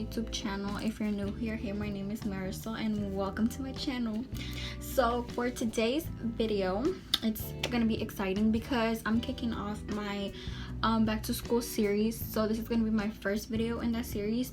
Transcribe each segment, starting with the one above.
YouTube channel. If you're new here, hey, my name is Marisol and welcome to my channel. So for today's video, it's gonna be exciting because I'm kicking off my back to school series. So this is gonna be my first video in that series,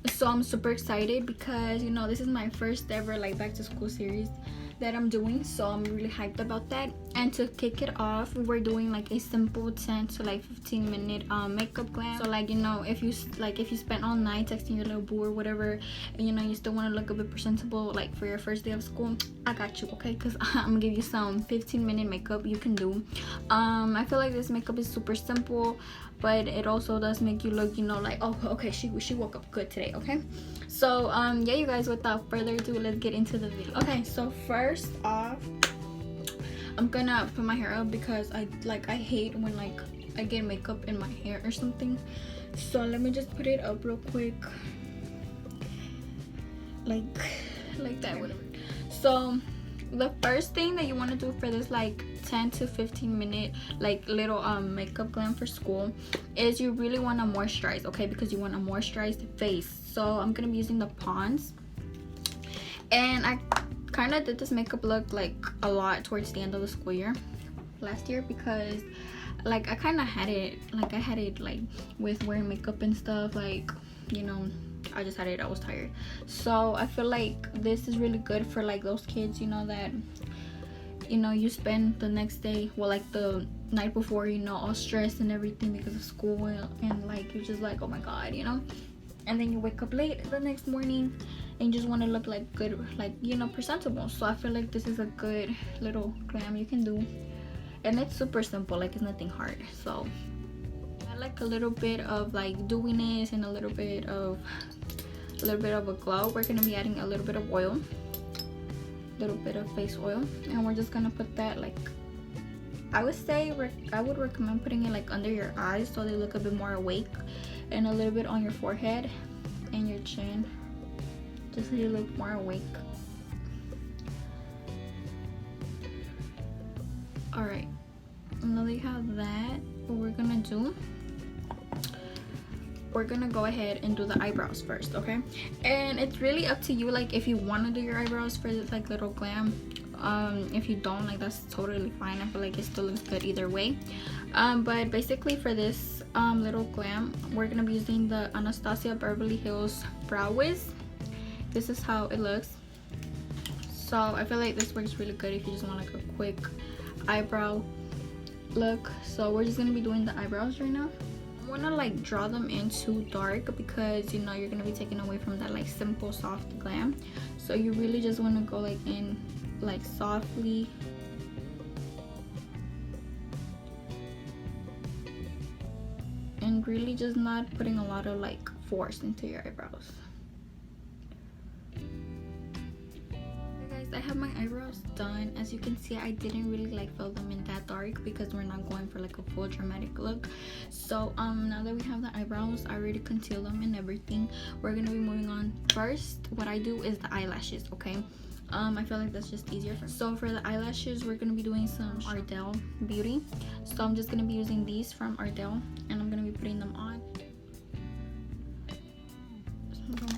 so I'm super excited because, you know, this is my first ever like back to school series that I'm doing, so I'm really hyped about that. And to kick it off, we're doing like a simple 10 to like 15 minute makeup glam. So like, you know, if you spent all night texting your little boo or whatever, and you know you still want to look a bit presentable like for your first day of school, I got you, okay? Because I'm gonna give you some 15-minute makeup you can do. I feel like this makeup is super simple, but it also does make you look, you know, like, oh, okay, she woke up good today, okay? So yeah, you guys, without further ado, let's get into the video. Okay, so first off, I'm gonna put my hair up because I hate when like I get makeup in my hair or something. So let me just put it up real quick, like that, whatever. So the first thing that you want to do for this like 10 to 15 minute like little makeup glam for school is you really want to moisturize, okay? Because you want a moisturized face. So I'm gonna be using the Pond's, and I kind of did this makeup look like a lot towards the end of the school year last year because like I kind of had it like with wearing makeup and stuff, like, you know, I just had it, I was tired. So I feel like this is really good for like those kids, you know, that, you know, you spend the next day, well, like the night before, you know, all stressed and everything because of school, and like you're just like, oh my god, you know, and then you wake up late the next morning and you just want to look like good, like, you know, presentable. So I feel like this is a good little glam you can do, and it's super simple, like it's nothing hard. So I like a little bit of like dewiness and a little bit of a glow. We're gonna be adding a little bit of oil, little bit of face oil, and we're just gonna put that, like, I would say I would recommend putting it like under your eyes so they look a bit more awake, and a little bit on your forehead and your chin just so you look more awake. All right, now that you have that, what we're gonna do, we're gonna go ahead and do the eyebrows first, okay? And it's really up to you, like if you want to do your eyebrows for this like little glam. If you don't, like, that's totally fine. I feel like it still looks good either way. But basically for this little glam, we're gonna be using the Anastasia Beverly Hills Brow Wiz. This is how it looks. So I feel like this works really good if you just want like a quick eyebrow look. So we're just gonna be doing the eyebrows right now. I want to like draw them in too dark because, you know, you're gonna be taking away from that like simple soft glam. So you really just want to go like in like softly, and really just not putting a lot of like force into your eyebrows. I have my eyebrows done. As you can see, I didn't really like fill them in that dark because we're not going for like a full dramatic look. So now that we have the eyebrows, I already concealed them and everything. We're gonna be moving on. First, what I do is the eyelashes, okay? I feel like that's just easier. So for the eyelashes, we're gonna be doing some Ardell Beauty. So I'm just gonna be using these from Ardell, and I'm gonna be putting them on.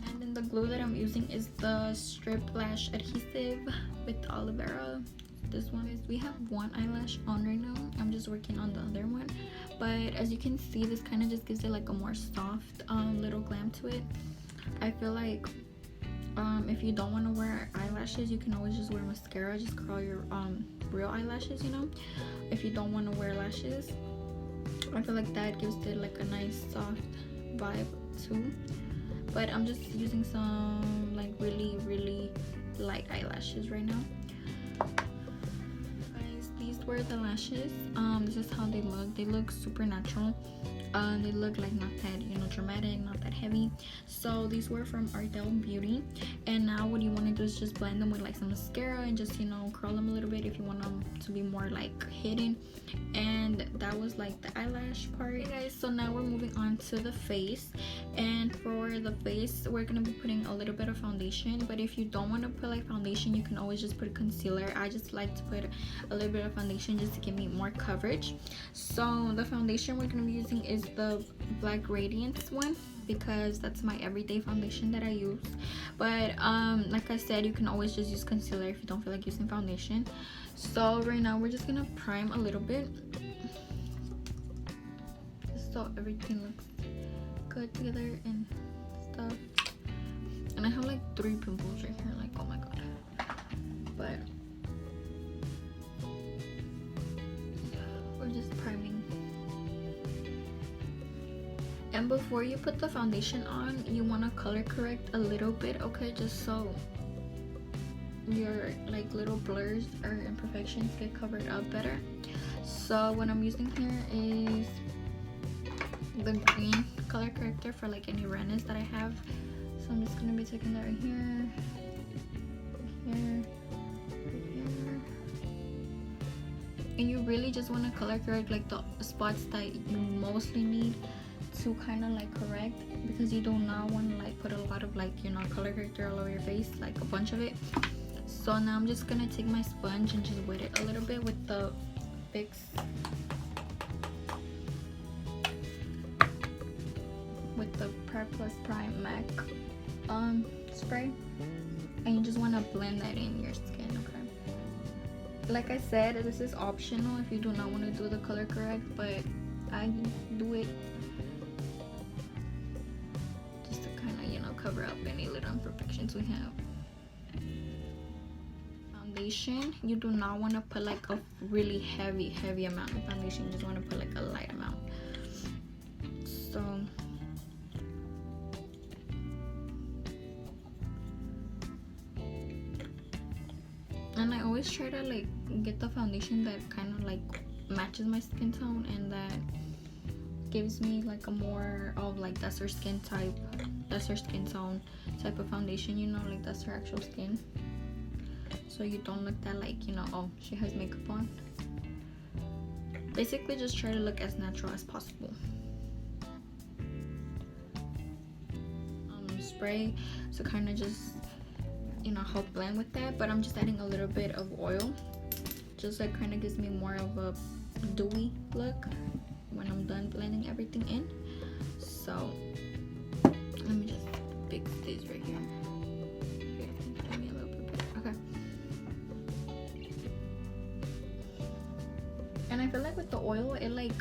And then the glue that I'm using is the Strip Lash Adhesive with aloe vera. This one is, we have one eyelash on right now. I'm just working on the other one, but as you can see, this kind of just gives it like a more soft little glam to it. I feel like if you don't want to wear eyelashes, you can always just wear mascara. Just curl your real eyelashes, you know, if you don't want to wear lashes. I feel like that gives it like a nice soft vibe too. But I'm just using some like really light eyelashes right now. Guys, these were the lashes. This is how they look. They look super natural. They look like not that, you know, dramatic, not that heavy. So these were from Ardell Beauty. And now what you want to do is just blend them with like some mascara and just, you know, curl them a little bit if you want them to be more like hidden. And that was like the eyelash part. Okay, guys, so now we're moving on to the face. And for the face, we're gonna be putting a little bit of foundation, but if you don't want to put like foundation, you can always just put concealer. I just like to put a little bit of foundation just to give me more coverage. So the foundation we're gonna be using is use the Black Radiance one because that's my everyday foundation that I use. But like I said, you can always just use concealer if you don't feel like using foundation. So right now we're just gonna prime a little bit so everything looks good together and stuff. And I have like 3 pimples right here, like oh my god. But we're just priming. And before you put the foundation on, you want to color correct a little bit, okay, just so your like little blurs or imperfections get covered up better. So what I'm using here is the green color corrector for like any redness that I have. So I'm just gonna be taking that right here, here, here. And you really just want to color correct like the spots that you mostly need to kind of like correct, because you do not want to like put a lot of like, you know, color corrector all over your face, like a bunch of it. So now I'm just gonna take my sponge and just wet it a little bit with the Fix with the Prep Plus Prime MAC spray, and you just want to blend that in your skin, okay? Like I said, this is optional if you do not want to do the color correct, but I do it just to kind of, you know, cover up any little imperfections we have. Foundation, you do not want to put like a really heavy amount of foundation. You just want to put like a light amount. So and I always try to like get the foundation that kind of like matches my skin tone and that gives me like a more of like that's her skin type, that's her skin tone type of foundation, you know, like that's her actual skin. So you don't look that like, you know, oh, she has makeup on. Basically just try to look as natural as possible. Spray to kind of just, you know, help blend with that, but I'm just adding a little bit of oil, just like kind of gives me more of a dewy look when I'm done blending everything in. So let me just fix this right here. Give me a little bit. Okay. And I feel like with the oil, it like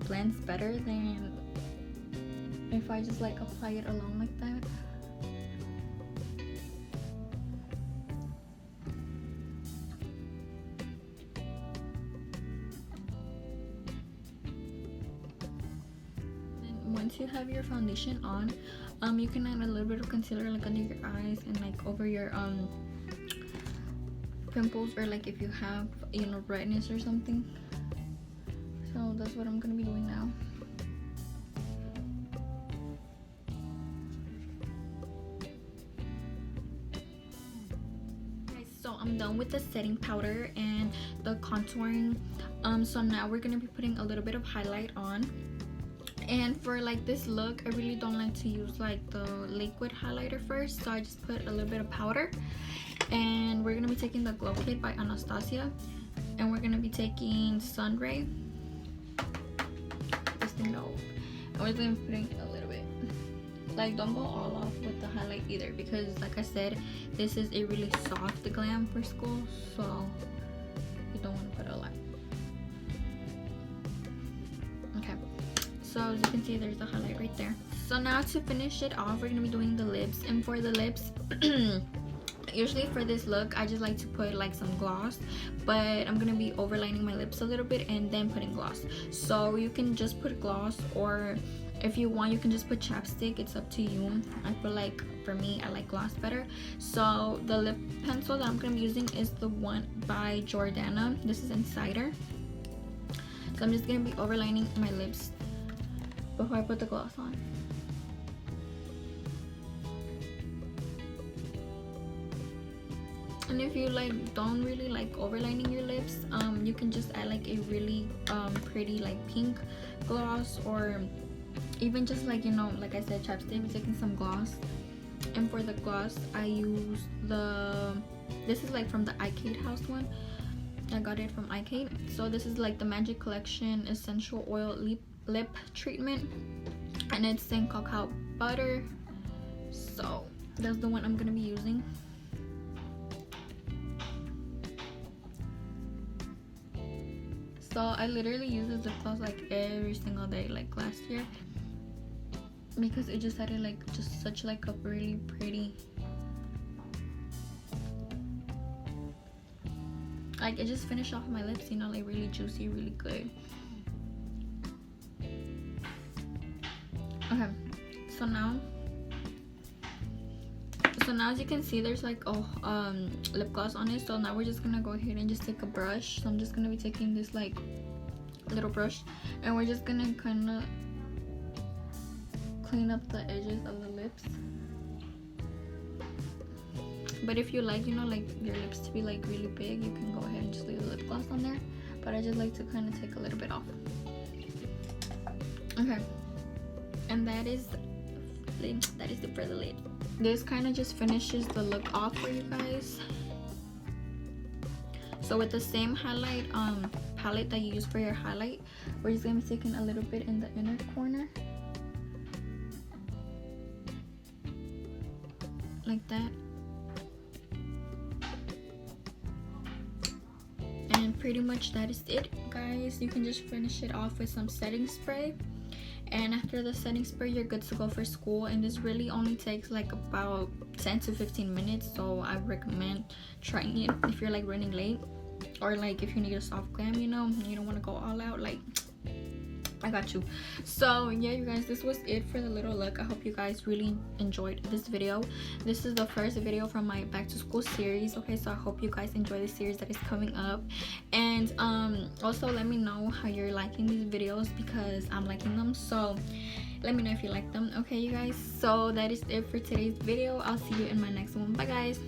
blends better than if I just like apply it alone like that. Once you have your foundation on, you can add a little bit of concealer like under your eyes and like over your pimples, or like if you have, you know, redness or something. So that's what I'm gonna be doing now. Okay, so I'm done with the setting powder and the contouring. So now we're gonna be putting a little bit of highlight on. And for like this look, I really don't like to use like the liquid highlighter first, so I just put a little bit of powder. And we're gonna be taking the Glow Kit by Anastasia, and we're gonna be taking Sun Ray. This thing no, and we're gonna be putting a little bit. Like, don't go all off with the highlight either, because like I said, this is a really soft glam for school, so you don't want to put a lot. Okay. So as you can see, there's the highlight right there. So now to finish it off, we're gonna be doing the lips. And for the lips, usually for this look, I just like to put like some gloss, but I'm gonna be overlining my lips a little bit and then putting gloss. So you can just put gloss, or if you want, you can just put chapstick. It's up to you. I feel like for me, I like gloss better. So the lip pencil that I'm gonna be using is the one by Jordana. This is Insider. So I'm just gonna be overlining my lips before I put the gloss on. And if you like don't really like overlining your lips, you can just add like a really pretty like pink gloss, or even just like, you know, like I said, chapstick. We're taking some gloss. And for the gloss, I use this is like from the iCade House one. I got it from iCade. So this is like the Magic Collection Essential Oil lip treatment, and it's in cacao butter. So that's the one I'm gonna be using. So I literally use this lip gloss like every single day, like last year, because it just had like just such like a really pretty, like it just finished off my lips, you know, like really juicy, really good. Okay, so now as you can see, there's like lip gloss on it. So now we're just gonna go ahead and just take a brush. So I'm just gonna be taking this like little brush, and we're just gonna kind of clean up the edges of the lips. But if you like, you know, like your lips to be like really big, you can go ahead and just leave the lip gloss on there, but I just like to kind of take a little bit off. Okay, and that is it for the lid. This kind of just finishes the look off for you guys. So with the same highlight palette that you use for your highlight, we're just gonna be taking a little bit in the inner corner like that, and pretty much that is it, guys. You can just finish it off with some setting spray, and after the setting spray, you're good to go for school. And this really only takes like about 10 to 15 minutes, so I recommend trying it if you're like running late, or like if you need a soft glam, you know, you don't want to go all out, like I got you. So yeah, you guys, this was it for the little look. I hope you guys really enjoyed this video. This is the first video from my back to school series. Okay, so I hope you guys enjoy the series that is coming up, and also let me know how you're liking these videos, because I'm liking them. So let me know if you like them. Okay, you guys, so that is it for today's video. I'll see you in my next one. Bye, guys.